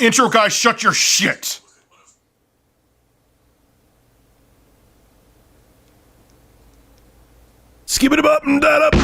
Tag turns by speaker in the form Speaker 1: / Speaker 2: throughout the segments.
Speaker 1: Intro guys, shut your shit!
Speaker 2: Skip it up and that up.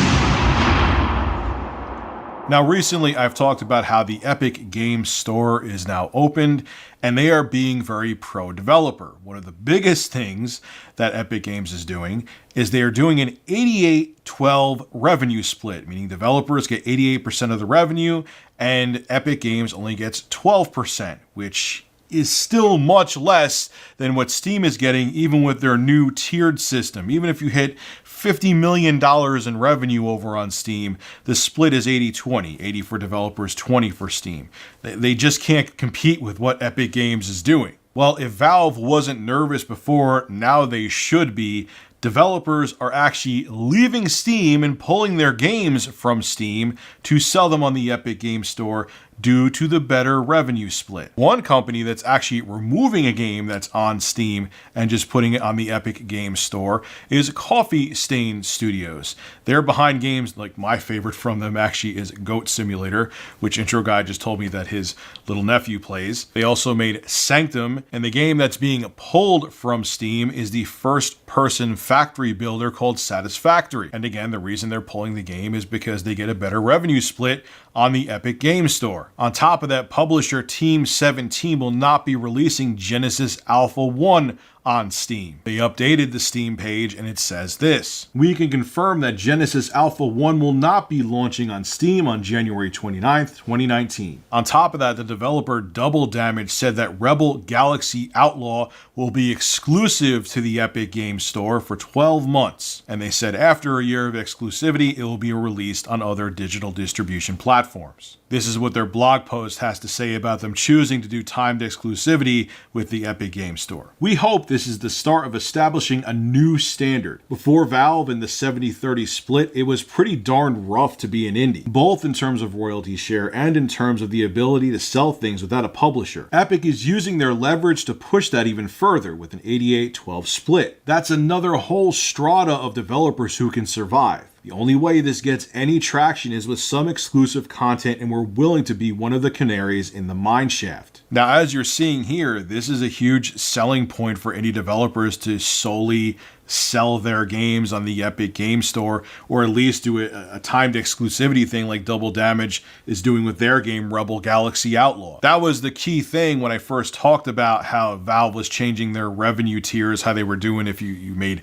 Speaker 1: Now, recently I've talked about how the Epic Games Store is now opened, and they are being very pro-developer. One of the biggest things that Epic Games is doing is they are doing an 88-12 revenue split, meaning developers get 88% of the revenue, and Epic Games only gets 12%, which is still much less than what Steam is getting, even with their new tiered system. Even if you hit $50 million in revenue over on Steam, the split is 80-20. 80 for developers, 20 for Steam. They just can't compete with what Epic Games is doing. Well, if Valve wasn't nervous before, now they should be. Developers are actually leaving Steam and pulling their games from Steam to sell them on the Epic Games Store due to the better revenue split. One company that's actually removing a game that's on Steam and just putting it on the Epic Games Store is Coffee Stain Studios. They're behind games like my favorite from them actually is Goat Simulator, which Intro Guy just told me that his little nephew plays. They also made Sanctum, and the game that's being pulled from Steam is the first-person factory builder called Satisfactory. And again, the reason they're pulling the game is because they get a better revenue split on the Epic Games Store. On top of that, publisher Team 17 will not be releasing Genesis Alpha 1 on Steam. They updated the Steam page and it says this: "We can confirm that Genesis Alpha 1 will not be launching on Steam on January 29th, 2019. On top of that, the developer Double Damage said that Rebel Galaxy Outlaw will be exclusive to the Epic Games Store for 12 months. And they said after a year of exclusivity, it will be released on other digital distribution platforms." This is what their blog post has to say about them choosing to do timed exclusivity with the Epic Games Store. "We hope this is the start of establishing a new standard. Before Valve and the 70-30 split, it was pretty darn rough to be an indie, both in terms of royalty share and in terms of the ability to sell things without a publisher. Epic is using their leverage to push that even further with an 88-12 split. That's another whole strata of developers who can survive. The only way this gets any traction is with some exclusive content, and we're willing to be one of the canaries in the mineshaft." Now, as you're seeing here, this is a huge selling point for indie developers to solely sell their games on the Epic Games Store, or at least do a timed exclusivity thing like Double Damage is doing with their game Rebel Galaxy Outlaw. That was the key thing when I first talked about how Valve was changing their revenue tiers, how they were doing if you made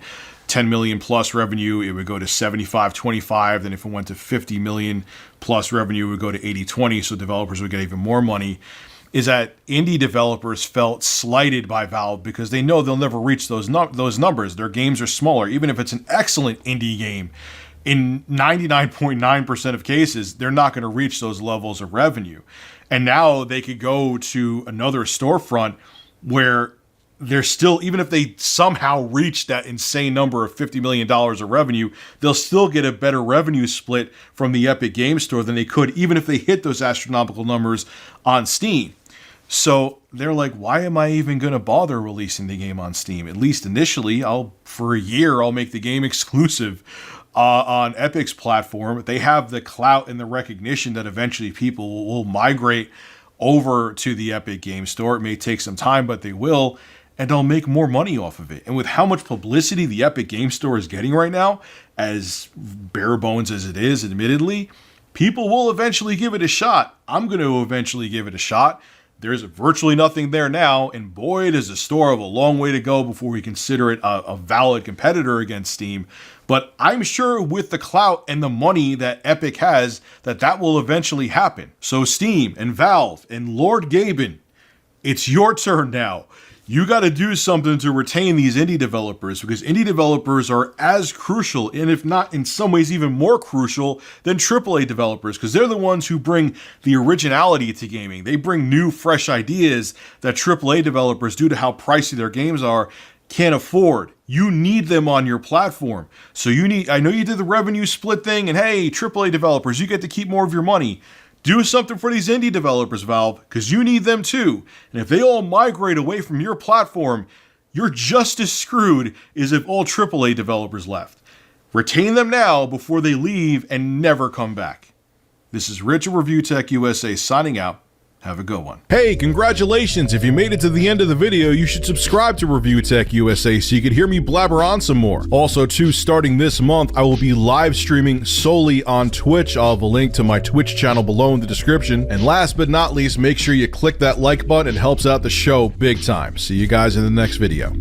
Speaker 1: 10 million plus revenue, it would go to 75-25. Then if it went to 50 million plus revenue, it would go to 80-20, so developers would get even more money. Is that indie developers felt slighted by Valve because they know they'll never reach those numbers. Their games are smaller. Even if it's an excellent indie game, in 99.9% of cases, they're not going to reach those levels of revenue. And now they could go to another storefront where they're still, even if they somehow reach that insane number of $50 million of revenue, they'll still get a better revenue split from the Epic Games Store than they could, even if they hit those astronomical numbers on Steam. So they're like, why am I even going to bother releasing the game on Steam? At least initially, for a year, I'll make the game exclusive on Epic's platform. They have the clout and the recognition that eventually people will migrate over to the Epic Games Store. It may take some time, but they will. And they'll make more money off of it. And with how much publicity the Epic Games Store is getting right now, as bare bones as it is, admittedly, people will eventually give it a shot. I'm going to eventually give it a shot. There's virtually nothing there now, and boy, does the store have a long way to go before we consider it a valid competitor against Steam. But I'm sure with the clout and the money that Epic has, that will eventually happen. So Steam and Valve and Lord Gaben, it's your turn now. You got to do something to retain these indie developers, because indie developers are as crucial, and if not in some ways even more crucial than AAA developers, because they're the ones who bring the originality to gaming. They bring new, fresh ideas that AAA developers, due to how pricey their games are, can't afford. You need them on your platform. So I know you did the revenue split thing, and hey, AAA developers, you get to keep more of your money. Do something for these indie developers, Valve, because you need them too. And if they all migrate away from your platform, you're just as screwed as if all AAA developers left. Retain them now before they leave and never come back. This is Rich of Review Tech USA signing out. Have a good one. Hey, congratulations! If you made it to the end of the video, you should subscribe to Review Tech USA so you can hear me blabber on some more. Also, too, starting this month, I will be live streaming solely on Twitch. I'll have a link to my Twitch channel below in the description. And last but not least, make sure you click that like button. It helps out the show big time. See you guys in the next video.